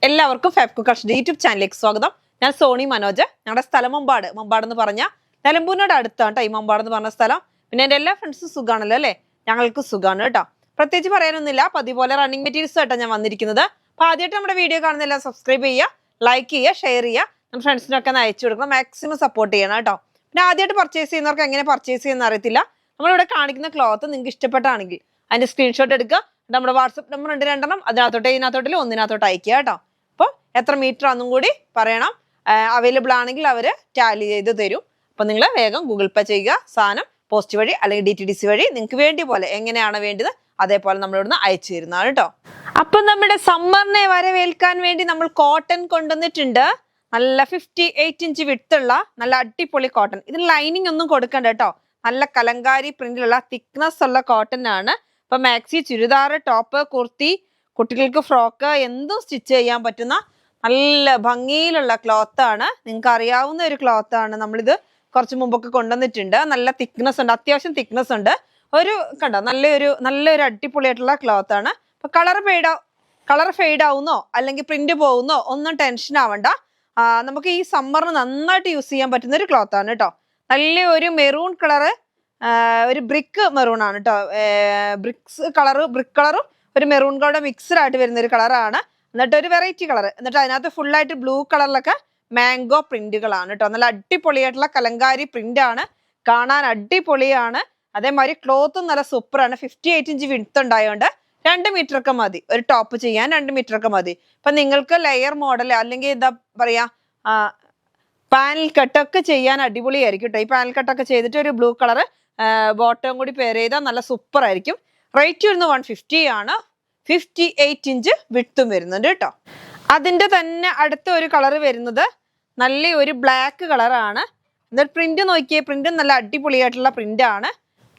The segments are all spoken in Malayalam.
എല്ലാവർക്കും ഫാബ് കുക്കർസ് യൂട്യൂബ് ചാനലിലേക്ക് സ്വാഗതം. ഞാൻ സോണി മനോജ്. ഞങ്ങളുടെ സ്ഥലം മമ്പാട് എന്ന് പറഞ്ഞാൽ നിലമ്പൂരിനോട് അടുത്താണ് കേട്ടോ ഈ മമ്പാട് എന്ന് പറഞ്ഞ സ്ഥലം. പിന്നെ എൻ്റെ എല്ലാ ഫ്രണ്ട്സും സുഖാണല്ലോ അല്ലേ? ഞങ്ങൾക്ക് സുഖമാണ് കേട്ടോ. പ്രത്യേകിച്ച് പറയാനൊന്നുമില്ല. അതുപോലെ റണ്ണിങ് മെറ്റീരിയൽസ് ആയിട്ടാണ് ഞാൻ വന്നിരിക്കുന്നത്. അപ്പോൾ ആദ്യമായിട്ട് നമ്മുടെ വീഡിയോ കാണുന്നതെല്ലാം സബ്സ്ക്രൈബ് ചെയ്യുക, ലൈക്ക് ചെയ്യുക, ഷെയർ ചെയ്യുക, നമ്മുടെ ഫ്രണ്ട്സിനൊക്കെ ഒന്ന് അയച്ചു കൊടുക്കണം. മാക്സിമം സപ്പോർട്ട് ചെയ്യണം കേട്ടോ. പിന്നെ ആദ്യമായിട്ട് പർച്ചേസ് ചെയ്യുന്നവർക്ക് എങ്ങനെ പർച്ചേസ് ചെയ്യുന്ന അറിയത്തില്ല. നമ്മളിവിടെ കാണിക്കുന്ന ക്ലോത്ത് നിങ്ങൾക്ക് ഇഷ്ടപ്പെട്ടാണെങ്കിൽ അതിൻ്റെ സ്ക്രീൻഷോട്ട് എടുക്കുക. നമ്മുടെ വാട്സപ്പ് നമ്പർ ഉണ്ട് 2 ഇതിനകത്തോട്ടിൽ ഒന്നിനകത്തോട്ട് അയക്കുക കേട്ടോ. അപ്പോൾ എത്ര മീറ്റർ ആണെന്നും കൂടി പറയണം. അവൈലബിൾ ആണെങ്കിൽ അവർ ടാലി ചെയ്ത് തരും. അപ്പോൾ നിങ്ങൾ വേഗം ഗൂഗിൾ പേ ചെയ്യുക. സാധനം പോസ്റ്റ് വഴി അല്ലെങ്കിൽ DTDC വഴി നിങ്ങൾക്ക് വേണ്ടിയ പോലെ എങ്ങനെയാണ് വേണ്ടത് അതേപോലെ നമ്മളിവിടുന്ന് അയച്ചു തരുന്നതാണ് കേട്ടോ. അപ്പം നമ്മുടെ സമ്മറിനെ വരവേൽക്കാൻ വേണ്ടി നമ്മൾ കോട്ടൺ കൊണ്ടുവന്നിട്ടുണ്ട്. നല്ല 58 ഇഞ്ച് വിട്ടുള്ള നല്ല അടിപൊളി കോട്ടൺ. ഇതിന് ലൈനിങ് ഒന്നും കൊടുക്കണ്ട കേട്ടോ. നല്ല കലങ്കാരി പ്രിന്റിലുള്ള തിക്നെസ് ഉള്ള കോട്ടൺ ആണ്. ഇപ്പൊ മാക്സി, ചുരിദാർ, ടോപ്പ്, കുർത്തി, കുട്ടികൾക്ക് ഫ്രോക്ക് എന്തും സ്റ്റിച്ച് ചെയ്യാൻ പറ്റുന്ന നല്ല ഭംഗിയിലുള്ള ക്ലോത്ത് ആണ്. നിങ്ങൾക്ക് അറിയാവുന്ന ഒരു ക്ലോത്ത് ആണ്. നമ്മളിത് കുറച്ച് മുമ്പൊക്കെ കൊണ്ടുവന്നിട്ടുണ്ട്. നല്ല തിക്നെസ് ഉണ്ട്, അത്യാവശ്യം തിക്നെസ് ഉണ്ട്. ഒരു കണ്ടോ നല്ലൊരു അടിപൊളിയായിട്ടുള്ള ക്ലോത്ത് ആണ്. ഇപ്പൊ കളർ ഫെയ്ഡ് ആവുന്നോ അല്ലെങ്കിൽ പ്രിന്റ് പോകുന്നോ ഒന്നും ടെൻഷൻ ആവണ്ട. നമുക്ക് ഈ സമ്മറിന് നന്നായിട്ട് യൂസ് ചെയ്യാൻ പറ്റുന്ന ഒരു ക്ലോത്ത് ആണ് കേട്ടോ. നല്ല ഒരു മെറൂൺ കളറ്, ഒരു ബ്രിക്ക് മെറൂൺ ആണ് കേട്ടോ. ബ്രിക്ക് കളറും ഒരു മെറൂൺ കളറുടെ മിക്സ്ഡ് ആയിട്ട് വരുന്ന ഒരു കളറാണ്. എന്നിട്ട് ഒരു വെറൈറ്റി കളർ, എന്നിട്ട് അതിനകത്ത് ഫുള്ളായിട്ട് ബ്ലൂ കളറിലൊക്കെ മാംഗോ പ്രിന്റുകളാണ് കേട്ടോ. നല്ല അടിപൊളിയായിട്ടുള്ള കലങ്കാരി പ്രിന്റ് ആണ്. കാണാൻ അടിപൊളിയാണ്. അതേമാതിരി ക്ലോത്തും നല്ല സൂപ്പറാണ്. 58 ഇഞ്ച് വിഡ്ത്ത് ഉണ്ടായതുകൊണ്ട് 2 മീറ്റർ ഒക്കെ മതി. ഒരു ടോപ്പ് ചെയ്യാൻ 2 മീറ്റർ ഒക്കെ മതി. ഇപ്പൊ നിങ്ങൾക്ക് ലെയർ മോഡൽ അല്ലെങ്കിൽ എന്താ പറയാ പാനൽ കട്ടൊക്കെ ചെയ്യാൻ അടിപൊളിയായിരിക്കും കേട്ടോ. ഈ പാനൽ കട്ടൊക്കെ ചെയ്തിട്ട് ഒരു ബ്ലൂ കളർ ബോട്ടം കൂടി പെയർ ചെയ്താൽ നല്ല സൂപ്പർ ആയിരിക്കും. റേറ്റ് വരുന്നത് 150 ആണ്. 58 ഇഞ്ച് വിഡ്ത്തും വരുന്നുണ്ട് കേട്ടോ. അതിൻ്റെ തന്നെ അടുത്ത ഒരു കളർ വരുന്നത് നല്ല ഒരു ബ്ലാക്ക് കളറാണ്. എന്നിട്ട് പ്രിന്റ് നോക്കിയേ, പ്രിന്റ് നല്ല അടിപൊളിയായിട്ടുള്ള പ്രിന്റ് ആണ്.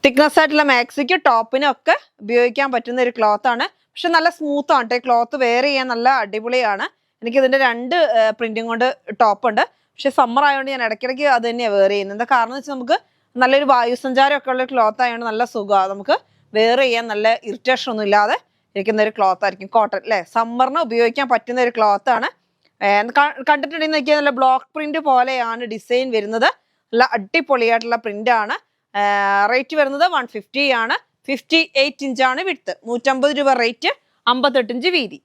തിക്നെസ് ആയിട്ടുള്ള മാക്സിക്കും ടോപ്പിനും ഒക്കെ ഉപയോഗിക്കാൻ പറ്റുന്ന ഒരു ക്ലോത്ത് ആണ്. പക്ഷെ നല്ല സ്മൂത്ത് ആണ് കേട്ടോ. ക്ലോത്ത് വെയർ ചെയ്യാൻ നല്ല അടിപൊളിയാണ്. എനിക്ക് ഇതിന്റെ 2 പ്രിന്റും കൊണ്ട് ടോപ്പ് ഉണ്ട്. പക്ഷെ സമ്മർ ആയതുകൊണ്ട് ഞാൻ ഇടയ്ക്കിടയ്ക്ക് അത് തന്നെയാണ് വെയർ ചെയ്യുന്നത്. എന്താ കാരണം എന്ന് വെച്ചാൽ നമുക്ക് നല്ലൊരു വായുസഞ്ചാരം ഒക്കെ ഉള്ള ക്ലോത്ത് ആയതുകൊണ്ട് നല്ല സുഖമാണ്. നമുക്ക് വെയർ ചെയ്യാൻ നല്ല ഇറിറ്റേഷൻ ഒന്നും ഇല്ലാതെ ഇരിക്കുന്ന ഒരു ക്ലോത്ത് ആയിരിക്കും കോട്ടൺ അല്ലേ. സമ്മറിന് ഉപയോഗിക്കാൻ പറ്റുന്ന ഒരു ക്ലോത്ത് ആണ്. കണ്ടിട്ടുണ്ടെങ്കിൽ നോക്കിയാൽ നല്ല ബ്ലോക്ക് പ്രിന്റ് പോലെയാണ് ഡിസൈൻ വരുന്നത്. നല്ല അടിപൊളിയായിട്ടുള്ള പ്രിന്റ് ആണ്. റേറ്റ് വരുന്നത് 150 ആണ്. 58 ഇഞ്ചാണ് വിഡ്ത്ത്. 150 രൂപ റേറ്റ്, 58 ഇഞ്ച് വീതി.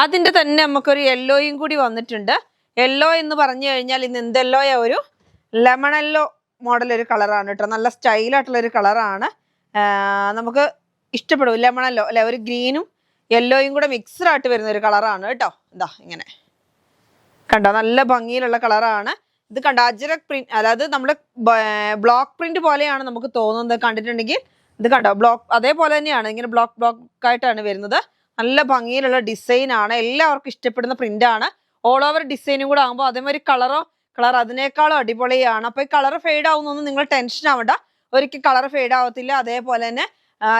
അതിൻ്റെ തന്നെ നമുക്കൊരു യെല്ലോയും കൂടി വന്നിട്ടുണ്ട്. യെല്ലോ എന്ന് പറഞ്ഞു കഴിഞ്ഞാൽ ഇന്ന് എന്ത് യെല്ലോയാ, ഒരു ലെമൺ യെല്ലോ മോഡൽ ഒരു കളറാണ് കേട്ടോ. നല്ല സ്റ്റൈലായിട്ടുള്ള ഒരു കളറാണ്. നമുക്ക് ഇഷ്ടപ്പെടും ലെമൺ യെല്ലോ അല്ലെ. ഒരു ഗ്രീനും യെല്ലോയും കൂടെ മിക്സ്ഡ് ആയിട്ട് വരുന്ന ഒരു കളറാണ് കേട്ടോ. ഇതാ ഇങ്ങനെ കണ്ടോ, നല്ല ഭംഗിയിലുള്ള കളറാണ്. ഇത് കണ്ട അജ്രക് പ്രിന്റ്, അതായത് നമ്മുടെ ബ്ലോക്ക് പ്രിന്റ് പോലെയാണ് നമുക്ക് തോന്നുന്നത് കണ്ടിട്ടുണ്ടെങ്കിൽ. ഇത് കണ്ടോ ബ്ലോക്ക് അതേപോലെ തന്നെയാണ്, ഇങ്ങനെ ബ്ലോക്ക് ആയിട്ടാണ് വരുന്നത്. നല്ല ഭംഗിയിലുള്ള ഡിസൈൻ ആണ്. എല്ലാവർക്കും ഇഷ്ടപ്പെടുന്ന പ്രിന്റ് ആണ്. ഓൾ ഓവർ ഡിസൈനും കൂടെ ആകുമ്പോൾ അതേമാതിരി കളർ അതിനേക്കാളും അടിപൊളിയാണ്. അപ്പൊ ഈ കളർ ഫെയ്ഡ് ആവുന്നൊന്നും നിങ്ങൾ ടെൻഷൻ ആവണ്ട. ഒരിക്കലും കളർ ഫെയ്ഡ് ആവത്തില്ല. അതേപോലെ തന്നെ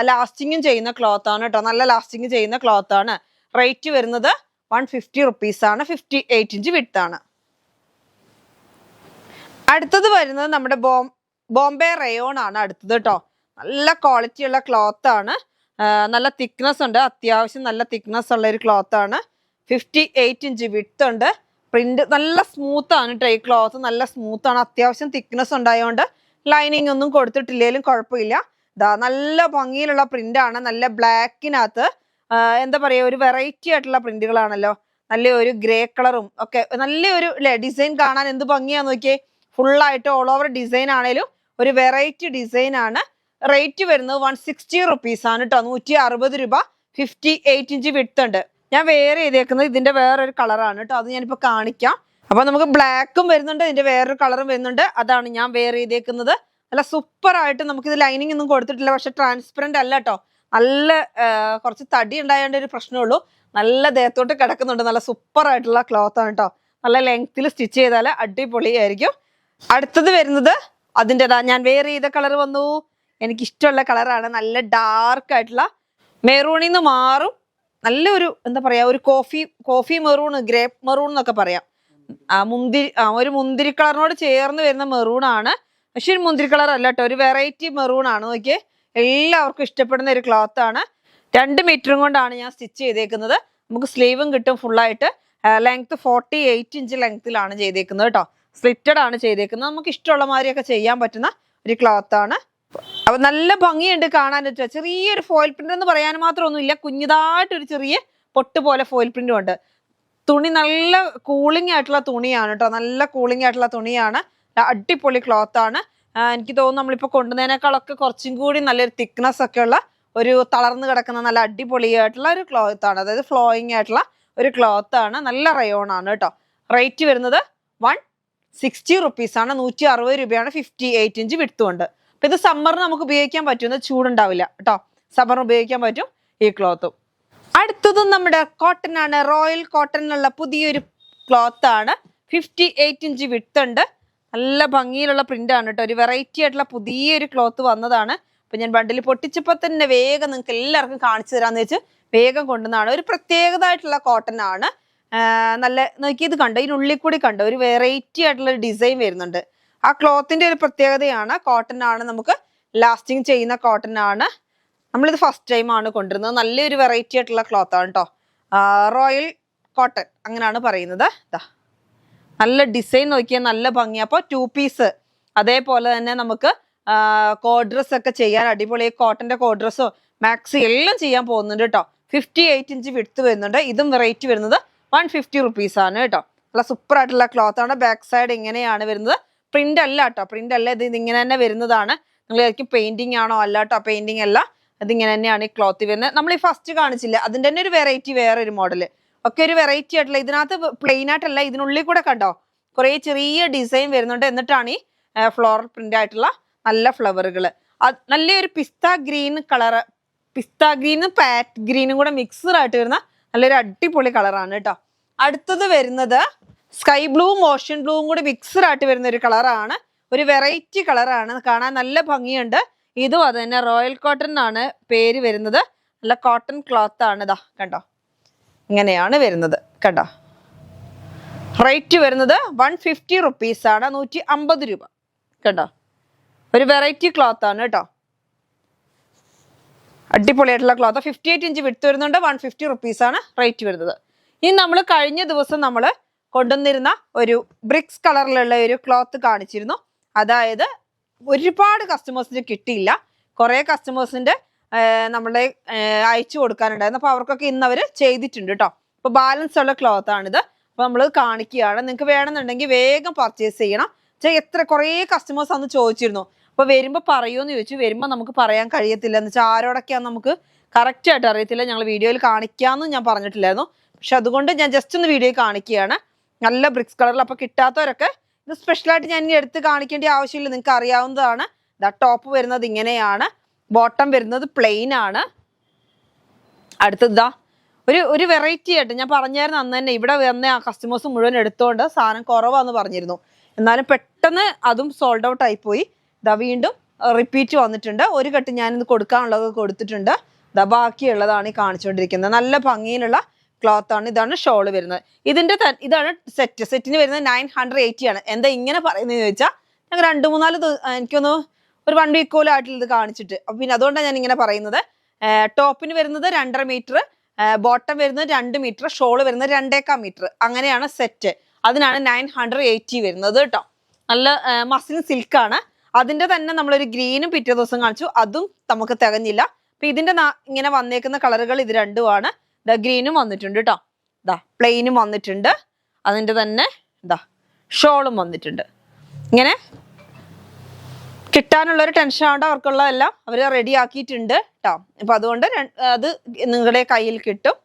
ലാസ്റ്റിങ്ങും ചെയ്യുന്ന ക്ലോത്ത് ആണ് കേട്ടോ. നല്ല ലാസ്റ്റിങ് ചെയ്യുന്ന ക്ലോത്ത് ആണ്. റേറ്റ് വരുന്നത് 150 റുപ്പീസ് ആണ്. 58 ഇഞ്ച് വിഡ്ത്ത് ആണ്. അടുത്തത് വരുന്നത് നമ്മുടെ ബോംബെ റയോൺ ആണ് അടുത്തത് കേട്ടോ. നല്ല ക്വാളിറ്റി ഉള്ള ക്ലോത്ത് ആണ്. നല്ല തിക്നെസ് ഉണ്ട്, അത്യാവശ്യം നല്ല തിക്നെസ് ഉള്ള ഒരു ക്ലോത്ത് ആണ്. 58 ഇഞ്ച് വിഡ്ത്ത് ഉണ്ട്. പ്രിന്റ് നല്ല സ്മൂത്ത് ആണ് കേട്ടോ. ഈ ക്ലോത്ത് നല്ല സ്മൂത്ത് ആണ്. അത്യാവശ്യം തിക്നെസ് ഉണ്ടായതുകൊണ്ട് ലൈനിങ് ഒന്നും കൊടുത്തിട്ടില്ലെങ്കിലും കുഴപ്പമില്ല. ഇതാ നല്ല ഭംഗിയിലുള്ള പ്രിന്റ് ആണ്. നല്ല ബ്ലാക്കിനകത്ത് എന്താ പറയുക, ഒരു വെറൈറ്റി ആയിട്ടുള്ള പ്രിന്റുകളാണല്ലോ. നല്ല ഒരു ഗ്രേ കളറും ഒക്കെ നല്ലൊരു ഡിസൈൻ കാണാൻ എന്ത് ഭംഗിയാന്ന് നോക്കിയേ. ഫുള്ളായിട്ട് ഓൾ ഓവർ ഡിസൈൻ ആണേലും ഒരു വെറൈറ്റി ഡിസൈൻ ആണ്. റേറ്റ് വരുന്നത് 160 റുപ്പീസ് ആണ് കേട്ടോ. 160 രൂപ. 58 ഇഞ്ച് വിഡ്ത്ത് ഉണ്ട്. ഞാൻ വെയർ ചെയ്തേക്കുന്നത് ഇതിന്റെ വേറൊരു കളറാണ് കേട്ടോ. അത് ഞാനിപ്പോൾ കാണിക്കാം. അപ്പൊ നമുക്ക് ബ്ലാക്കും വരുന്നുണ്ട്, ഇതിന്റെ വേറൊരു കളറും വരുന്നുണ്ട്. അതാണ് ഞാൻ വെയർ ചെയ്തേക്കുന്നത്. നല്ല സൂപ്പർ ആയിട്ട്, നമുക്കിത് ലൈനിങ് ഒന്നും കൊടുത്തിട്ടില്ല. പക്ഷെ ട്രാൻസ്പെറന്റ് അല്ല കേട്ടോ. നല്ല കുറച്ച് തടി ഉണ്ടായതുകൊണ്ട് ഒരു പ്രശ്നമുള്ളൂ. നല്ല ദേഹത്തോട്ട് കിടക്കുന്നുണ്ട്. നല്ല സൂപ്പർ ആയിട്ടുള്ള ക്ലോത്ത് ആണ് കേട്ടോ. നല്ല ലെങ്ത്തിൽ സ്റ്റിച്ച് ചെയ്താൽ അടിപൊളിയായിരിക്കും. അടുത്തത് വരുന്നത് അതിൻ്റെതാ ഞാൻ വെയർ ചെയ്ത കളർ വന്നു. എനിക്കിഷ്ടമുള്ള കളറാണ്. നല്ല ഡാർക്ക് ആയിട്ടുള്ള മെറൂണിൽ നിന്ന് മാറും. നല്ലൊരു എന്താ പറയാ, ഒരു കോഫി മെറൂൺ, ഗ്രേപ്പ് മെറൂൺ എന്നൊക്കെ പറയാം. ഒരു മുന്തിരി കളറിനോട് ചേർന്ന് വരുന്ന മെറൂൺ ആണ്. പക്ഷെ ഒരു മുന്തിരി കളർ അല്ല കേട്ടോ, ഒരു വെറൈറ്റി മെറൂൺ ആണ്. നോക്കിയേ, എല്ലാവർക്കും ഇഷ്ടപ്പെടുന്ന ഒരു ക്ലോത്ത് ആണ്. 2 മീറ്ററും കൊണ്ടാണ് ഞാൻ സ്റ്റിച്ച് ചെയ്തേക്കുന്നത്. നമുക്ക് സ്ലീവും കിട്ടും ഫുള്ളായിട്ട്. ലെങ്ത് 48 ഇഞ്ച് ലെങ്ത്തിലാണ് ചെയ്തേക്കുന്നത് കേട്ടോ. സ്ലിറ്റഡ് ആണ് ചെയ്തേക്കുന്നത്. നമുക്ക് ഇഷ്ടമുള്ള മാതിരിയൊക്കെ ചെയ്യാൻ പറ്റുന്ന ഒരു ക്ലോത്ത് ആണ്. അപ്പൊ നല്ല ഭംഗിയുണ്ട് കാണാൻ. ചെറിയൊരു ഫോയിൽ പ്രിന്റ് എന്ന് പറയാൻ മാത്രമൊന്നുമില്ല, കുഞ്ഞിതായിട്ടൊരു ചെറിയ പൊട്ട് പോലെ ഫോയിൽ പ്രിന്റും ഉണ്ട്. തുണി നല്ല കൂളിംഗ് ആയിട്ടുള്ള തുണിയാണ് കേട്ടോ, നല്ല കൂളിംഗ് ആയിട്ടുള്ള തുണിയാണ്. അടിപൊളി ക്ലോത്ത് ആണ്. എനിക്ക് തോന്നുന്നു നമ്മളിപ്പോൾ കൊണ്ടുവന്നതിനേക്കാളൊക്കെ കുറച്ചും കൂടി നല്ലൊരു തിക്നെസ് ഒക്കെ ഉള്ള ഒരു തളർന്ന് കിടക്കുന്ന നല്ല അടിപൊളിയായിട്ടുള്ള ഒരു ക്ലോത്ത് ആണ്. അതായത് ഫ്ലോയിങ് ആയിട്ടുള്ള ഒരു ക്ലോത്ത് ആണ്. നല്ല റയോൺ ആണ് കേട്ടോ. റേറ്റ് വരുന്നത് 160 റുപ്പീസാണ്. 160 രൂപയാണ്. 58 ഇഞ്ച് വിട്ടുകൊണ്ട്. അപ്പൊ ഇത് സമ്മറിന് നമുക്ക് ഉപയോഗിക്കാൻ പറ്റും, ചൂടുണ്ടാവില്ല കേട്ടോ. സമ്മറിന് ഉപയോഗിക്കാൻ പറ്റും ഈ ക്ലോത്തും. അടുത്തതും നമ്മുടെ കോട്ടൺ ആണ്. റോയൽ കോട്ടണിലുള്ള പുതിയൊരു ക്ലോത്ത് ആണ്. 58 ഇഞ്ച് വിട്ടുണ്ട്. നല്ല ഭംഗിയിലുള്ള പ്രിന്റ് ആണ് കേട്ടോ. ഒരു വെറൈറ്റി ആയിട്ടുള്ള പുതിയൊരു ക്ലോത്ത് വന്നതാണ്. അപ്പൊ ഞാൻ ബണ്ടിൽ പൊട്ടിച്ചപ്പോൾ തന്നെ വേഗം നിങ്ങൾക്ക് എല്ലാവർക്കും കാണിച്ചു തരാന്ന് വെച്ച് വേഗം കൊണ്ടുവന്നതാണ്. ഒരു പ്രത്യേകതായിട്ടുള്ള കോട്ടൺ ആണ്. നല്ല നോക്കിയത് കണ്ടോ, ഇതിനുള്ളിൽ കൂടി കണ്ടോ ഒരു വെറൈറ്റി ആയിട്ടുള്ള ഡിസൈൻ വരുന്നുണ്ട്. ആ ക്ലോത്തിന്റെ ഒരു പ്രത്യേകതയാണ്. കോട്ടൺ ആണ്, നമുക്ക് ലാസ്റ്റിങ് ചെയ്യുന്ന കോട്ടൺ ആണ്. നമ്മളിത് ഫസ്റ്റ് ടൈം ആണ് കൊണ്ടുവരുന്നത്. നല്ലൊരു വെറൈറ്റി ആയിട്ടുള്ള ക്ലോത്ത് ആണ് കേട്ടോ. റോയൽ കോട്ടൺ അങ്ങനെയാണ് പറയുന്നത്. നല്ല ഡിസൈൻ നോക്കിയാൽ നല്ല ഭംഗി. അപ്പോൾ 2 പീസ് അതേപോലെ തന്നെ നമുക്ക് കോഡ് ഡ്രസ് ഒക്കെ ചെയ്യാൻ അടിപൊളി. കോട്ടന്റെ കോഡ് ഡ്രസ്സോ മാക്സി എല്ലാം ചെയ്യാൻ പോകുന്നുണ്ട് കേട്ടോ. 58 ഇഞ്ച് വിടുത്ത് വരുന്നുണ്ട്. ഇതും വെറൈറ്റി വരുന്നത് 150 റുപ്പീസാണ് കേട്ടോ. നല്ല സൂപ്പർ ആയിട്ടുള്ള ക്ലോത്ത് ആണ്. ബാക്ക് സൈഡ് ഇങ്ങനെയാണ് വരുന്നത്. പ്രിന്റ് അല്ല കേട്ടോ, പ്രിന്റ് അല്ല, ഇത് ഇങ്ങനെ തന്നെ വരുന്നതാണ്. നിങ്ങൾ വിചാരിക്കും പെയിന്റിങ് ആണോ? അല്ല കേട്ടോ, പെയിന്റിങ് അല്ല, അതിങ്ങനെ തന്നെയാണ് ഈ ക്ലോത്ത് വരുന്നത്. നമ്മൾ ഈ ഫസ്റ്റ് കാണിച്ചില്ല, അതിൻ്റെ തന്നെ ഒരു വെറൈറ്റി, വേറെ ഒരു മോഡല് ഒക്കെ ഒരു വെറൈറ്റി ആയിട്ടുള്ള. ഇതിനകത്ത് പ്ലെയിൻ ആയിട്ടല്ല, ഇതിനുള്ളിൽ കൂടെ കണ്ടോ കുറേ ചെറിയ ഡിസൈൻ വരുന്നുണ്ട്. എന്നിട്ടാണ് ഈ ഫ്ലോറൽ പ്രിന്റ് ആയിട്ടുള്ള നല്ല ഫ്ലവറുകൾ. നല്ലൊരു പിസ്ത ഗ്രീൻ കളറ്, പിസ്ത ഗ്രീനും പാറ്റ് ഗ്രീനും കൂടെ മിക്സ്ഡ് ആയിട്ട് വരുന്ന നല്ലൊരു അടിപൊളി കളറാണ് കേട്ടോ. അടുത്തത് വരുന്നത് സ്കൈ ബ്ലൂവും ഓഷ്യൻ ബ്ലൂവും കൂടി മിക്സ്ഡ് ആയിട്ട് വരുന്ന ഒരു കളറാണ്. ഒരു വെറൈറ്റി കളറാണ്, കാണാൻ നല്ല ഭംഗിയുണ്ട്. ഇതും അത് തന്നെ റോയൽ കോട്ടൺ എന്നാണ് പേര് വരുന്നത്. നല്ല കോട്ടൺ ക്ലോത്ത് ആണ്. ഇതാ കണ്ടോ, ഇങ്ങനെയാണ് വരുന്നത് കണ്ടോ. റേറ്റ് വരുന്നത് 150 റുപ്പീസാണ്. 150 രൂപ കണ്ടോ. ഒരു വെറൈറ്റി ക്ലോത്ത് ആണ് കേട്ടോ. അടിപൊളിയായിട്ടുള്ള ക്ലോത്ത്. 58 ഇഞ്ച് വിട്ട് വരുന്നുണ്ട്. 150 റുപ്പീസാണ് റേറ്റ് വരുന്നത്. ഇനി നമ്മൾ കഴിഞ്ഞ ദിവസം നമ്മൾ കൊണ്ടുവന്നിരുന്ന ഒരു ബ്രിക്സ് കളറിലുള്ള ഒരു ക്ലോത്ത് കാണിച്ചിരുന്നു. അതായത് ഒരുപാട് കസ്റ്റമേഴ്സിന് കിട്ടിയില്ല. കുറേ കസ്റ്റമേഴ്സിൻ്റെ നമ്മളെ അയച്ചു കൊടുക്കാനുണ്ടായിരുന്നു. അപ്പോൾ അവർക്കൊക്കെ ഇന്ന് അവർ ചെയ്തിട്ടുണ്ട് കേട്ടോ. അപ്പോൾ ബാലൻസ് ഉള്ള ക്ലോത്ത് ആണിത്. അപ്പോൾ നമ്മൾ കാണിക്കുകയാണ്. നിങ്ങൾക്ക് വേണമെന്നുണ്ടെങ്കിൽ വേഗം പർച്ചേസ് ചെയ്യണം. കുറേ കസ്റ്റമേഴ്സ് അന്ന് ചോദിച്ചിരുന്നു. അപ്പോൾ വരുമ്പോൾ പറയുമെന്ന് ചോദിച്ചു. വരുമ്പോൾ നമുക്ക് പറയാൻ കഴിയത്തില്ല എന്ന് വെച്ചാൽ ആരോടൊക്കെയാണ് നമുക്ക് കറക്റ്റായിട്ട് അറിയത്തില്ല. ഞങ്ങൾ വീഡിയോയിൽ കാണിക്കാമെന്ന് ഞാൻ പറഞ്ഞിട്ടില്ലായിരുന്നു. പക്ഷെ അതുകൊണ്ട് ഞാൻ ജസ്റ്റ് ഒന്ന് വീഡിയോ കാണിക്കുകയാണ്. നല്ല ബ്രിക്സ് കളറിൽ. അപ്പോൾ കിട്ടാത്തവരൊക്കെ ഇത് സ്പെഷ്യലായിട്ട് ഞാൻ ഇനി എടുത്ത് കാണിക്കേണ്ട ആവശ്യമില്ല, നിങ്ങൾക്ക് അറിയാവുന്നതാണ്. ടോപ്പ് വരുന്നത് ഇങ്ങനെയാണ്, ബോട്ടം വരുന്നത് പ്ലെയിൻ ആണ്. അടുത്തതാ ഒരു വെറൈറ്റി ആയിട്ട് ഞാൻ പറഞ്ഞായിരുന്നു അന്ന് തന്നെ. ഇവിടെ വന്ന ആ കസ്റ്റമേഴ്സ് മുഴുവൻ എടുത്തോണ്ട് സാധനം കുറവാന്ന് പറഞ്ഞിരുന്നു. എന്നാലും പെട്ടെന്ന് അതും സോൾഡ് ഔട്ട് ആയിപ്പോയി. വീണ്ടും റിപ്പീറ്റ് വന്നിട്ടുണ്ട്. ഒരു കെട്ട് ഞാനിത് കൊടുക്കാനുള്ളത് കൊടുത്തിട്ടുണ്ട്. ബാക്കിയുള്ളതാണ് ഈ കാണിച്ചുകൊണ്ടിരിക്കുന്നത്. നല്ല ഭംഗിയിലുള്ള ക്ലോത്ത് ആണ്. ഇതാണ് ഷോള് വരുന്നത്. ഇതാണ് സെറ്റിന് വരുന്നത് 980 ആണ്. എന്താ ഇങ്ങനെ പറയുന്നത് ചോദിച്ചാൽ, ഞങ്ങൾ 2-3-4 എനിക്കൊന്ന് ഒരു 1 വീക്കോലും ആയിട്ടുള്ള ഇത് കാണിച്ചിട്ട്. അപ്പം പിന്നെ അതുകൊണ്ടാണ് ഞാൻ ഇങ്ങനെ പറയുന്നത്. ടോപ്പിന് വരുന്നത് 2.5 മീറ്റർ, ബോട്ടം വരുന്നത് 2 മീറ്റർ, ഷോള് വരുന്നത് 2.25 മീറ്റർ. അങ്ങനെയാണ് സെറ്റ്. അതിനാണ് 980 വരുന്നത് കേട്ടോ. നല്ല മസ്ലിൻ സിൽക്കാണ്. അതിൻ്റെ തന്നെ നമ്മളൊരു ഗ്രീനും പിറ്റേ ദിവസം കാണിച്ചു, അതും നമുക്ക് തികഞ്ഞില്ല. അപ്പം ഇതിൻ്റെ ഇങ്ങനെ വന്നേക്കുന്ന കളറുകൾ ഇത് രണ്ടുമാണ്. ഗ്രീനും വന്നിട്ടുണ്ട് കേട്ടോ. പ്ലെയിനും വന്നിട്ടുണ്ട്. അതിൻ്റെ തന്നെ ഷോളും വന്നിട്ടുണ്ട്. ഇങ്ങനെ കിട്ടാനുള്ളൊരു ടെൻഷൻ ആവണ്ട, അവർക്കുള്ളതെല്ലാം അവർ റെഡി ആക്കിയിട്ടുണ്ട് കേട്ടോ. അപ്പം അതുകൊണ്ട് അത് നിങ്ങളുടെ കയ്യിൽ കിട്ടും.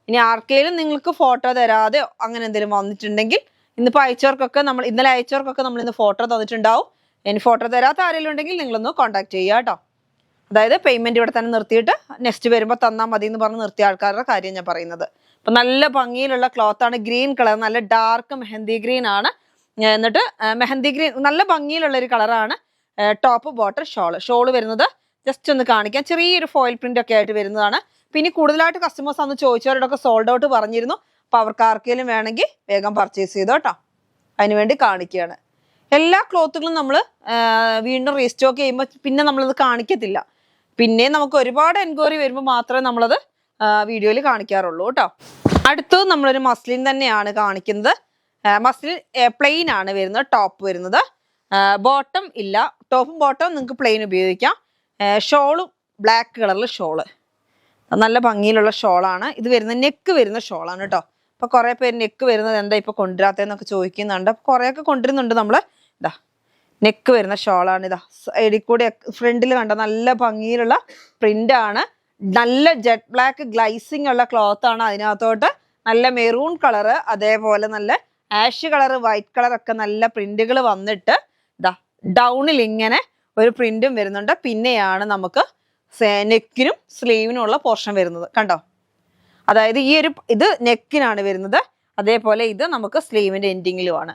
ഇനി ആർക്കെങ്കിലും നിങ്ങൾക്ക് ഫോട്ടോ തരാതെയോ അങ്ങനെ എന്തെങ്കിലും വന്നിട്ടുണ്ടെങ്കിൽ, ഇന്നിപ്പോൾ അയച്ചവർക്കൊക്കെ ഇന്നലെ അയച്ചവർക്കൊക്കെ നമ്മൾ ഇന്ന് ഫോട്ടോ തന്നിട്ടുണ്ടാവും. ഇനി ഫോട്ടോ തരാത്ത ആരെങ്കിലും ഉണ്ടെങ്കിൽ നിങ്ങളൊന്ന് കോൺടാക്ട് ചെയ്യുക കേട്ടോ. അതായത് പേയ്മെന്റ് ഇവിടെ തന്നെ നിർത്തിയിട്ട് നെക്സ്റ്റ് വരുമ്പോൾ തന്നാൽ മതി എന്ന് പറഞ്ഞ് നിർത്തിയ ആൾക്കാരുടെ കാര്യം ഞാൻ പറയുന്നത്. അപ്പം നല്ല ഭംഗിയിലുള്ള ക്ലോത്ത് ആണ്. ഗ്രീൻ കളർ, നല്ല ഡാർക്ക് മെഹന്തി ഗ്രീൻ ആണ്. എന്നിട്ട് മെഹന്തി ഗ്രീൻ നല്ല ഭംഗിയിലുള്ള ഒരു കളറാണ്. ടോപ്പ് ബോട്ടം ഷോള് വരുന്നത് ജസ്റ്റ് ഒന്ന് കാണിക്കാം. ചെറിയൊരു ഫോയിൽ പ്രിന്റ് ഒക്കെ ആയിട്ട് വരുന്നതാണ്. പിന്നെ കൂടുതലായിട്ട് കസ്റ്റമേഴ്സ് അന്ന് ചോദിച്ചവരോടൊക്കെ സോൾഡ് ഔട്ട് പറഞ്ഞിരുന്നു. അപ്പോൾ അവർക്ക് ആർക്കെങ്കിലും വേണമെങ്കിൽ വേഗം പർച്ചേസ് ചെയ്തോ കേട്ടോ. അതിനുവേണ്ടി കാണിക്കുകയാണ്. എല്ലാ ക്ലോത്തുകളും നമ്മൾ വീണ്ടും റീസ്റ്റോക്ക് ചെയ്യുമ്പോൾ പിന്നെ നമ്മളത് കാണിക്കത്തില്ല. പിന്നെ നമുക്ക് ഒരുപാട് എൻക്വയറി വരുമ്പോൾ മാത്രമേ നമ്മളത് വീഡിയോയിൽ കാണിക്കാറുള്ളൂ കേട്ടോ. അടുത്തത് നമ്മളൊരു മസ്ലിൻ തന്നെയാണ് കാണിക്കുന്നത്. മസ്ലിൻ പ്ലെയിൻ ആണ് വരുന്നത്, ടോപ്പ് വരുന്നത്, ബോട്ടം ഇല്ല. ടോപ്പും ബോട്ടവും നിങ്ങൾക്ക് പ്ലെയിൻ ഉപയോഗിക്കാം. ഷോളും ബ്ലാക്ക് കളറിൽ ഷോള്, നല്ല ഭംഗിയിലുള്ള ഷോളാണ് ഇത് വരുന്നത്. നെക്ക് വരുന്ന ഷോളാണ് കേട്ടോ. അപ്പോൾ കുറേ പേര് നെക്ക് വരുന്നത് എന്താ ഇപ്പോൾ കൊണ്ടുവരാത്തതെന്നൊക്കെ ചോദിക്കുന്നുണ്ട്. അപ്പോൾ കുറേയൊക്കെ കൊണ്ടുവരുന്നുണ്ട് നമ്മൾ. ഇതാ നെക്ക് വരുന്ന ഷോളാണ്. ഇതാ സൈഡിൽ കൂടെ ഫ്രണ്ടിൽ കണ്ട നല്ല ഭംഗിയിലുള്ള പ്രിൻ്റാണ്. നല്ല ജെറ്റ് ബ്ലാക്ക് ഗ്ലൈസിങ് ഉള്ള ക്ലോത്ത് ആണ്. അതിനകത്തോട്ട് നല്ല മെറൂൺ കളറ്, അതേപോലെ നല്ല ആഷ് കളറ്, വൈറ്റ് കളറൊക്കെ നല്ല പ്രിന്റുകൾ വന്നിട്ട് ഇതാ ഡൗണിൽ ഇങ്ങനെ ഒരു പ്രിന്റും വരുന്നുണ്ട്. പിന്നെയാണ് നമുക്ക് നെക്കിനും സ്ലീവിനും ഉള്ള പോർഷൻ വരുന്നത്. കണ്ടോ, അതായത് ഇത് നെക്കിനാണ് വരുന്നത്, അതേപോലെ ഇത് നമുക്ക് സ്ലീവിന്റെ എൻഡിങ്ങിലുമാണ്.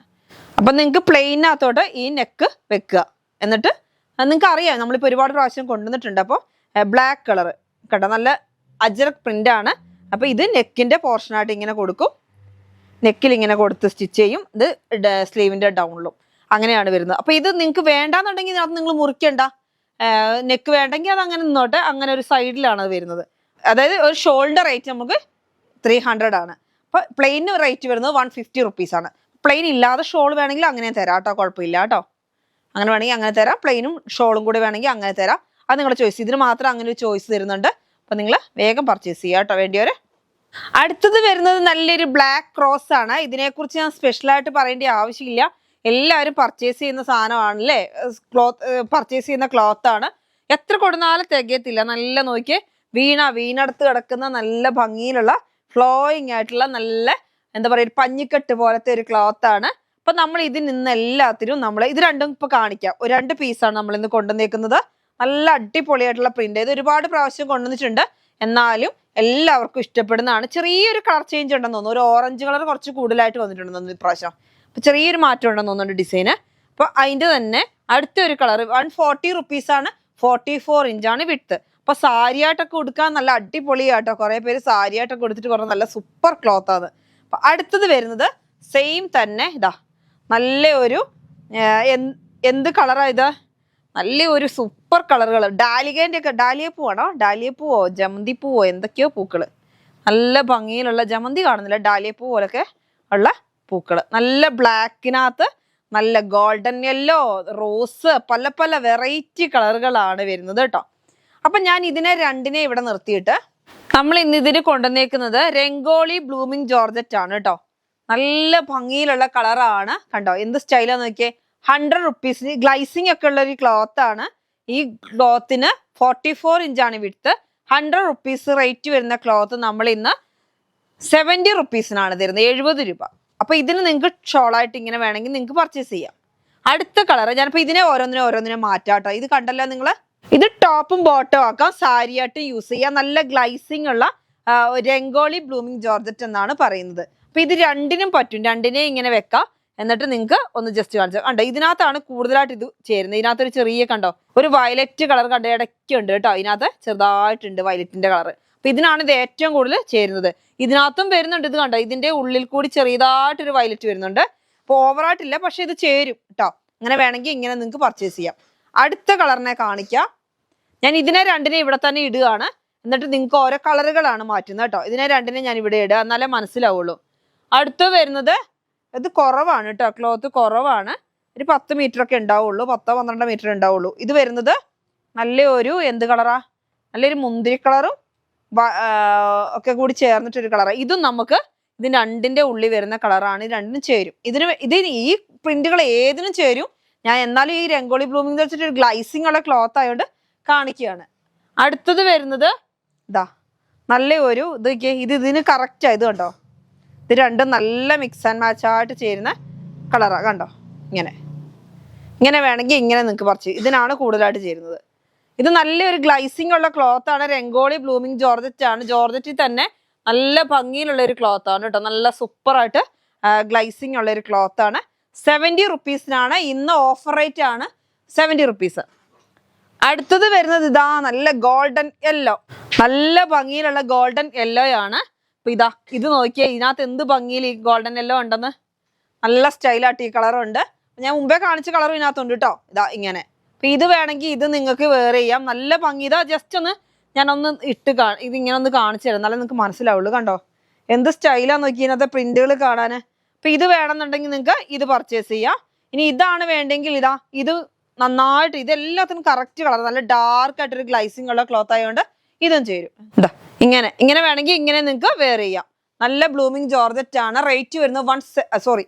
അപ്പം നിങ്ങൾക്ക് പ്ലെയിനകത്തോട്ട് ഈ നെക്ക് വെക്കുക. എന്നിട്ട് നിങ്ങൾക്ക് അറിയാം, നമ്മളിപ്പോൾ ഒരുപാട് പ്രാവശ്യം കൊണ്ടുവന്നിട്ടുണ്ട്. അപ്പോൾ ബ്ലാക്ക് കളറ് കേട്ടോ, നല്ല അജ്രക് പ്രിന്റ് ആണ്. അപ്പോൾ ഇത് നെക്കിന്റെ പോർഷനായിട്ട് ഇങ്ങനെ കൊടുക്കും, നെക്കിൽ ഇങ്ങനെ കൊടുത്ത് സ്റ്റിച്ച് ചെയ്യും. ഇത് സ്ലീവിന്റെ ഡൗണിലും അങ്ങനെയാണ് വരുന്നത്. അപ്പോൾ ഇത് നിങ്ങൾക്ക് വേണ്ടാന്നുണ്ടെങ്കിൽ അത് നിങ്ങൾ മുറിക്കണ്ട. നെക്ക് വേണ്ടെങ്കിൽ അത് അങ്ങനെ നിന്നോട്ടെ. അങ്ങനെ ഒരു സൈഡിലാണ് അത് വരുന്നത്. അതായത് ഒരു ഷോളിന്റെ റേറ്റ് നമുക്ക് 300 ആണ്. അപ്പോൾ പ്ലെയിന് റേറ്റ് വരുന്നത് 150 റുപ്പീസാണ്. പ്ലെയിൻ ഇല്ലാതെ ഷോൾ വേണമെങ്കിൽ അങ്ങനെ തരാം കേട്ടോ, കുഴപ്പമില്ല കേട്ടോ. അങ്ങനെ വേണമെങ്കിൽ അങ്ങനെ തരാം. പ്ലെയിനും ഷോളും കൂടെ വേണമെങ്കിൽ അങ്ങനെ തരാം. അത് നിങ്ങളുടെ ചോയ്സ്. ഇതിന് മാത്രം അങ്ങനെ ഒരു ചോയ്സ് തരുന്നുണ്ട്. അപ്പോൾ നിങ്ങൾ വേഗം പർച്ചേസ് ചെയ്യുക കേട്ടോ വേണ്ടിയവർ. അടുത്തത് വരുന്നത് നല്ലൊരു ബ്ലാക്ക് ക്രോസ് ആണ്. ഇതിനെക്കുറിച്ച് ഞാൻ സ്പെഷ്യലായിട്ട് പറയേണ്ട ആവശ്യമില്ല, എല്ലാവരും പർച്ചേസ് ചെയ്യുന്ന സാധനമാണ് അല്ലേ. പർച്ചേസ് ചെയ്യുന്ന ക്ലോത്ത് ആണ്. എത്ര കൊടുത്താലും തികയത്തില്ല. നല്ല നോക്കിയേ, വീണടുത്ത് കിടക്കുന്ന നല്ല ഭംഗിയിലുള്ള ഫ്ലോയിങ് ആയിട്ടുള്ള നല്ല എന്താ പറയുക, പഞ്ഞിക്കെട്ട് പോലത്തെ ഒരു ക്ലോത്ത് ആണ്. അപ്പൊ നമ്മൾ ഇതിൽ നിന്ന് എല്ലാത്തിനും ഇത് രണ്ടും ഇപ്പൊ കാണിക്കാം. 2 പീസാണ് നമ്മൾ ഇന്ന് കൊണ്ടുവന്നേക്കുന്നത്. നല്ല അടിപൊളിയായിട്ടുള്ള പ്രിന്റ്. ഇത് ഒരുപാട് പ്രാവശ്യം കൊണ്ടുവന്നിട്ടുണ്ട്, എന്നാലും എല്ലാവർക്കും ഇഷ്ടപ്പെടുന്നതാണ്. ചെറിയൊരു കളർ ചേഞ്ച് ഉണ്ടെന്ന് തോന്നുന്നു. ഒരു ഓറഞ്ച് കളർ കുറച്ച് കൂടുതലായിട്ട് വന്നിട്ടുണ്ടെന്ന് തോന്നുന്നു ഇപ്രാവശ്യം. അപ്പൊ ചെറിയൊരു മാറ്റം ഉണ്ടെന്ന് തോന്നുന്നുണ്ട് ഡിസൈന്. അപ്പൊ അതിന്റെ തന്നെ അടുത്തൊരു കളർ 140 റുപ്പീസാണ്. 44 ഇഞ്ചാണ് വിട്ത്. അപ്പൊ സാരിയായിട്ടൊക്കെ കൊടുക്കാൻ നല്ല അടിപൊളിയാട്ടോ. കുറെ പേര് സാരിയായിട്ടൊക്കെ കൊടുത്തിട്ട് പറഞ്ഞ നല്ല സൂപ്പർ ക്ലോത്ത് ആണ്. അപ്പൊ അടുത്തത് വരുന്നത് സെയിം തന്നെ. ഇതാ നല്ല ഒരു എന്ത് കളറാ ഇത്, നല്ല ഒരു സൂപ്പർ കളറുകൾ. ഡാലിയ പൂവാണോ, ഡാലിയ പൂവോ ജമന്തി പൂവോ എന്തൊക്കെയോ പൂക്കള്, നല്ല ഭംഗിയിലുള്ള ജമന്തി കാണുന്നില്ല, ഡാലിയ പൂ പോലൊക്കെ ഉള്ള പൂക്കള്. നല്ല ബ്ലാക്കിനകത്ത് നല്ല ഗോൾഡൻ യെല്ലോ, റോസ്, പല പല വെറൈറ്റി കളറുകളാണ് വരുന്നത് കേട്ടോ. അപ്പൊ ഞാൻ ഇതിനെ രണ്ടിനെ ഇവിടെ നിർത്തിയിട്ട് നമ്മൾ ഇന്ന് ഇതിന് കൊണ്ടുവന്നേക്കുന്നത് രംഗോളി ബ്ലൂമിങ് ജോർജറ്റ് ആണ് കേട്ടോ. നല്ല ഭംഗിയിലുള്ള കളറാണ്. കണ്ടോ എന്ത് സ്റ്റൈലാന്ന് നോക്കിയേ. 100 റുപ്പീസിന് ഗ്ലൈസിങ് ഒക്കെ ഉള്ള ഒരു ക്ലോത്ത് ആണ്. ഈ ക്ലോത്തിന് 44 ഇഞ്ചാണ് വിട്ത്. 100 റുപ്പീസ് റേറ്റ് വരുന്ന ക്ലോത്ത് നമ്മൾ ഇന്ന് 70 റുപ്പീസിനാണ് തരുന്നത്, 70 രൂപ. അപ്പൊ ഇതിന് നിങ്ങൾക്ക് ഷോളായിട്ട് ഇങ്ങനെ വേണമെങ്കിൽ നിങ്ങൾക്ക് പർച്ചേസ് ചെയ്യാം. അടുത്ത കളർ ഞാനിപ്പോ ഇതിനെ ഓരോന്നിനെ മാറ്റാട്ടോ. ഇത് കണ്ടല്ലോ നിങ്ങള്, ഇത് ടോപ്പും ബോട്ടവും ആക്കാം, സാരിയായിട്ട് യൂസ് ചെയ്യാം. നല്ല ഗ്ലൈസിങ് ഉള്ള രംഗോളി ബ്ലൂമിങ് ജോർജറ്റ് എന്നാണ് പറയുന്നത്. അപ്പൊ ഇത് രണ്ടിനും പറ്റും, രണ്ടിനെയും ഇങ്ങനെ വെക്കാം. എന്നിട്ട് നിങ്ങൾക്ക് ഒന്ന് ജസ്റ്റ് കാണിച്ചാൽ കണ്ടോ, ഇതിനകത്താണ് കൂടുതലായിട്ട് ഇത് ചേരുന്നത്. ഇതിനകത്തൊരു ചെറിയ കണ്ടോ ഒരു വയലറ്റ് കളർ കണ്ടോ ഇടയ്ക്കുണ്ട് കേട്ടോ. ഇതിനകത്ത് ചെറുതായിട്ടുണ്ട് വയലറ്റിന്റെ കളർ. അപ്പൊ ഇതിനാണ് ഇത് ഏറ്റവും കൂടുതൽ ചേരുന്നത്. ഇതിനകത്തും വരുന്നുണ്ട്, ഇത് കണ്ടോ ഇതിന്റെ ഉള്ളിൽ കൂടി ചെറിയതായിട്ടൊരു വയലറ്റ് വരുന്നുണ്ട്. അപ്പൊ ഓവറായിട്ടില്ല, പക്ഷെ ഇത് ചേരും കേട്ടോ. അങ്ങനെ വേണമെങ്കിൽ ഇങ്ങനെ നിങ്ങൾക്ക് പർച്ചേസ് ചെയ്യാം. അടുത്ത കളറിനെ കാണിക്കാം. ഞാൻ ഇതിനെ രണ്ടിനെ ഇവിടെ തന്നെ ഇടുകയാണ്. എന്നിട്ട് നിങ്ങൾക്ക് ഓരോ കളറുകളാണ് മാറ്റുന്നത് കേട്ടോ. ഇതിനെ രണ്ടിനെ ഞാൻ ഇവിടെ ഇടുക, എന്നാലേ മനസ്സിലാവുള്ളൂ. അടുത്ത് വരുന്നത് ഇത് കുറവാണ് കേട്ടോ, ക്ലോത്ത് കുറവാണ്. ഒരു 10 മീറ്റർ ഒക്കെ ഉണ്ടാവുള്ളൂ, 10-12 മീറ്റർ ഉണ്ടാവുള്ളൂ. ഇത് വരുന്നത് നല്ലൊരു എന്ത് കളറാ, നല്ലൊരു മുന്തിരി കളറും ഒക്കെ കൂടി ചേർന്നിട്ടൊരു കളറാണ്. ഇതും നമുക്ക് ഇതിന് രണ്ടിന്റെ ഉള്ളിൽ വരുന്ന കളറാണ്. ഇത് രണ്ടിനും ചേരും. ഇതിന് ഈ പ്രിന്റുകൾ ഏതിനും ചേരും. ഞാൻ എന്നാലും ഈ രംഗോളി ബ്ലൂമിംഗ് വെച്ചിട്ട് ഒരു ഗ്ലൈസിങ് ഉള്ള ക്ലോത്ത് ആയതുകൊണ്ട് കാണിക്കുകയാണ്. അടുത്തത് വരുന്നത് ഇതാ നല്ല ഒരു ഇതിന് കറക്റ്റ് ആയത് കണ്ടോ. ഇത് രണ്ടും നല്ല മിക്സ് ആൻഡ് മാച്ച് ആയിട്ട് ചേരുന്ന കളറാണ് കണ്ടോ. ഇങ്ങനെ വേണമെങ്കിൽ ഇങ്ങനെ നിങ്ങൾക്ക് പർച്ചേസ്. ഇതിനാണ് കൂടുതലായിട്ട് ചേരുന്നത്. ഇത് നല്ലൊരു ഗ്ലൈസിങ് ഉള്ള ക്ലോത്ത് ആണ്. രംഗോളി ബ്ലൂമിംഗ് ജോർജറ്റ് ആണ്. ജോർജറ്റിൽ തന്നെ നല്ല ഭംഗിയിലുള്ള ഒരു ക്ലോത്ത് ആണ് കേട്ടോ. നല്ല സൂപ്പറായിട്ട് ഗ്ലൈസിങ് ഉള്ള ഒരു ക്ലോത്ത് ആണ്. 70 റുപ്പീസിനാണ് ഇന്ന് ഓഫർ റേറ്റ് ആണ്, 70 റുപ്പീസ്. അടുത്തത് വരുന്നത് ഇതാ നല്ല ഗോൾഡൻ യെല്ലോ, നല്ല ഭംഗിയിലുള്ള ഗോൾഡൻ യെല്ലോ ആണ്. അപ്പൊ ഇത് നോക്കിയാൽ ഇതിനകത്ത് എന്ത് ഭംഗിയിൽ ഈ ഗോൾഡൻ യെല്ലോ ഉണ്ടെന്ന്. നല്ല സ്റ്റൈലായിട്ട് ഈ കളറുണ്ട്. ഞാൻ മുമ്പേ കാണിച്ച കളറും ഇതിനകത്തുണ്ട് കേട്ടോ. ഇങ്ങനെ. അപ്പൊ ഇത് വേണമെങ്കിൽ ഇത് നിങ്ങൾക്ക് വെയർ ചെയ്യാം. നല്ല ഭംഗി. ജസ്റ്റ് ഒന്ന് ഞാനൊന്ന് ഇതിങ്ങനെ ഒന്ന് കാണിച്ചു തരാം, എന്നാലേ നിങ്ങൾക്ക് മനസ്സിലാവുള്ളൂ. കണ്ടോ എന്ത് സ്റ്റൈലാന്ന് നോക്കി ഇതിനകത്തെ പ്രിന്റുകൾ കാണാന്. അപ്പൊ ഇത് വേണമെന്നുണ്ടെങ്കിൽ നിങ്ങൾക്ക് ഇത് പർച്ചേസ് ചെയ്യാം. ഇനി ഇതാണ് വേണ്ടെങ്കിൽ ഇതാ ഇത് നന്നായിട്ട്, ഇതെല്ലാത്തിനും കറക്റ്റ് കളർ, നല്ല ഡാർക്ക് ആയിട്ടൊരു ഗ്ലൈസിംഗ് ഉള്ള ക്ലോത്ത് ആയതുകൊണ്ട് ഇതും ചേരും. എന്താ ഇങ്ങനെ വേണമെങ്കിൽ ഇങ്ങനെ നിങ്ങൾക്ക് വെയർ ചെയ്യാം. നല്ല ബ്ലൂമിങ് ജോർജറ്റ് ആണ്. റേറ്റ് വരുന്നത്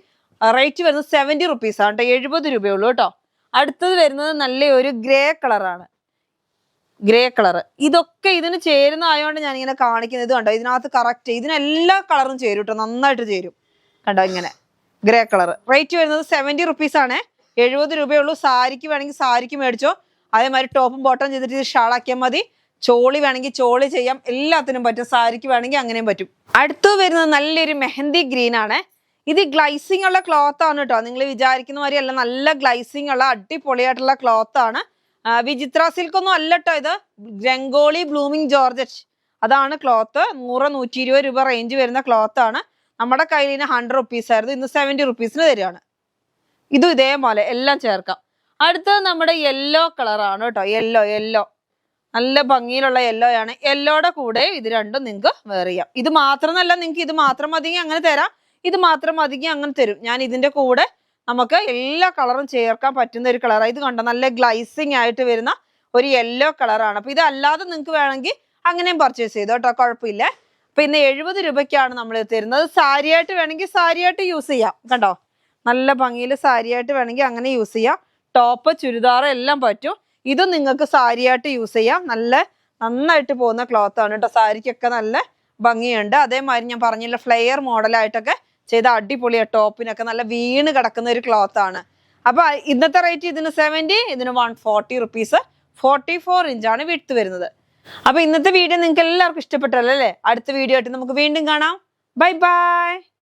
റേറ്റ് വരുന്നത് 70 റുപ്പീസ് ആണ് കേട്ടോ, 70 രൂപയുള്ളൂ കേട്ടോ. അടുത്തത് വരുന്നത് നല്ലൊരു ഗ്രേ കളറാണ്. ഗ്രേ കളർ ഇതൊക്കെ ഇതിന് ചേരുന്ന ആയതുകൊണ്ട് ഞാൻ ഇങ്ങനെ കാണിക്കുന്നത്. കണ്ടോ ഇതിനകത്ത് കറക്റ്റ് ഇതിനെല്ലാ കളറും ചേരും കേട്ടോ, നന്നായിട്ട് ചേരും. കണ്ടോ ഇങ്ങനെ ഗ്രേ കളർ. റേറ്റ് വരുന്നത് 70 റുപ്പീസ് ആണ്, 70 രൂപയുള്ളൂ. സാരിക്ക് വേണമെങ്കിൽ സാരിക്ക് മേടിച്ചോ. അതേമാതിരി ടോപ്പും ബോട്ടം ചെയ്തിട്ട് ഇത് ഷാളാക്കിയാൽ മതി. ചോളി വേണമെങ്കിൽ ചോളി ചെയ്യാം, എല്ലാത്തിനും പറ്റും. സാരിക്ക് വേണമെങ്കിൽ അങ്ങനെയും പറ്റും. അടുത്ത് വരുന്നത് നല്ലൊരു മെഹന്തി ഗ്രീൻ ആണ്. ഇത് ഗ്ലൈസിംഗ് ഉള്ള ക്ലോത്ത് ആണ് കേട്ടോ, നിങ്ങൾ വിചാരിക്കുന്ന മാതിരി അല്ല, നല്ല ഗ്ലൈസിംഗ് ഉള്ള അടിപൊളിയായിട്ടുള്ള ക്ലോത്ത് ആണ്. വിചിത്ര സിൽക്ക് ഒന്നും അല്ല കേട്ടോ, ഇത് രംഗോളി ബ്ലൂമിങ് ജോർജറ്റ് അതാണ് ക്ലോത്ത്. 100-120 രൂപ റേഞ്ച് വരുന്ന ക്ലോത്ത് ആണ്. നമ്മുടെ കയ്യിൽ 100 റുപ്പീസ് ആയിരുന്നു, ഇന്ന് 70 റുപ്പീസിന് തരികയാണ്. ഇതും ഇതേപോലെ എല്ലാം ചേർക്കാം. അടുത്തത് നമ്മുടെ യെല്ലോ കളറാണ് കേട്ടോ, യെല്ലോ നല്ല ഭംഗിയിലുള്ള യെല്ലോ ആണ്. യെല്ലോയുടെ കൂടെ ഇത് രണ്ടും നിങ്ങൾക്ക് വെയർ ചെയ്യാം. ഇത് മാത്രമല്ല, നിങ്ങൾക്ക് ഇത് മാത്രം മതിയെങ്കിൽ അങ്ങനെ തരാം, ഇത് മാത്രം മതിയെങ്കിൽ അങ്ങനെ തരും. ഞാൻ ഇതിന്റെ കൂടെ നമുക്ക് എല്ലാ കളറും ചേർക്കാൻ പറ്റുന്ന ഒരു കളറാണ്. ഇത് കണ്ടോ നല്ല ഗ്ലൈസിങ് ആയിട്ട് വരുന്ന ഒരു യെല്ലോ കളറാണ്. അപ്പൊ ഇതല്ലാതെ നിങ്ങൾക്ക് വേണമെങ്കിൽ അങ്ങനെയും പർച്ചേസ് ചെയ്തോ കേട്ടോ, കുഴപ്പമില്ല. അപ്പൊ ഇന്ന് 70 രൂപയ്ക്കാണ് നമ്മൾ തരുന്നത്. സാരിയായിട്ട് വേണമെങ്കിൽ സാരിയായിട്ട് യൂസ് ചെയ്യാം. കണ്ടോ നല്ല ഭംഗിയിൽ സാരിയായിട്ട് വേണമെങ്കിൽ അങ്ങനെ യൂസ് ചെയ്യാം. ടോപ്പ് ചുരിദാർ എല്ലാം പറ്റും. ഇതും നിങ്ങൾക്ക് സാരിയായിട്ട് യൂസ് ചെയ്യാം. നന്നായിട്ട് പോകുന്ന ക്ലോത്ത് ആണ് കേട്ടോ, സാരിക്കൊക്കെ നല്ല ഭംഗിയുണ്ട്. അതേമാതിരി ഞാൻ പറഞ്ഞില്ല ഫ്ലെയർ മോഡലായിട്ടൊക്കെ ചെയ്ത അടിപൊളിയ ടോപ്പിനൊക്കെ നല്ല വീണ് കിടക്കുന്ന ഒരു ക്ലോത്ത് ആണ്. അപ്പൊ ഇന്നത്തെ റേറ്റ് ഇതിന് 70, ഇതിന് 140 റുപ്പീസ്. 44 ഇഞ്ചാണ് വിഡ്ത്ത് വരുന്നത്. അപ്പൊ ഇന്നത്തെ വീഡിയോ നിങ്ങൾക്ക് എല്ലാവർക്കും ഇഷ്ടപ്പെട്ടല്ലോ അല്ലേ? അടുത്ത വീഡിയോ ആയിട്ട് നമുക്ക് വീണ്ടും കാണാം. Bye bye.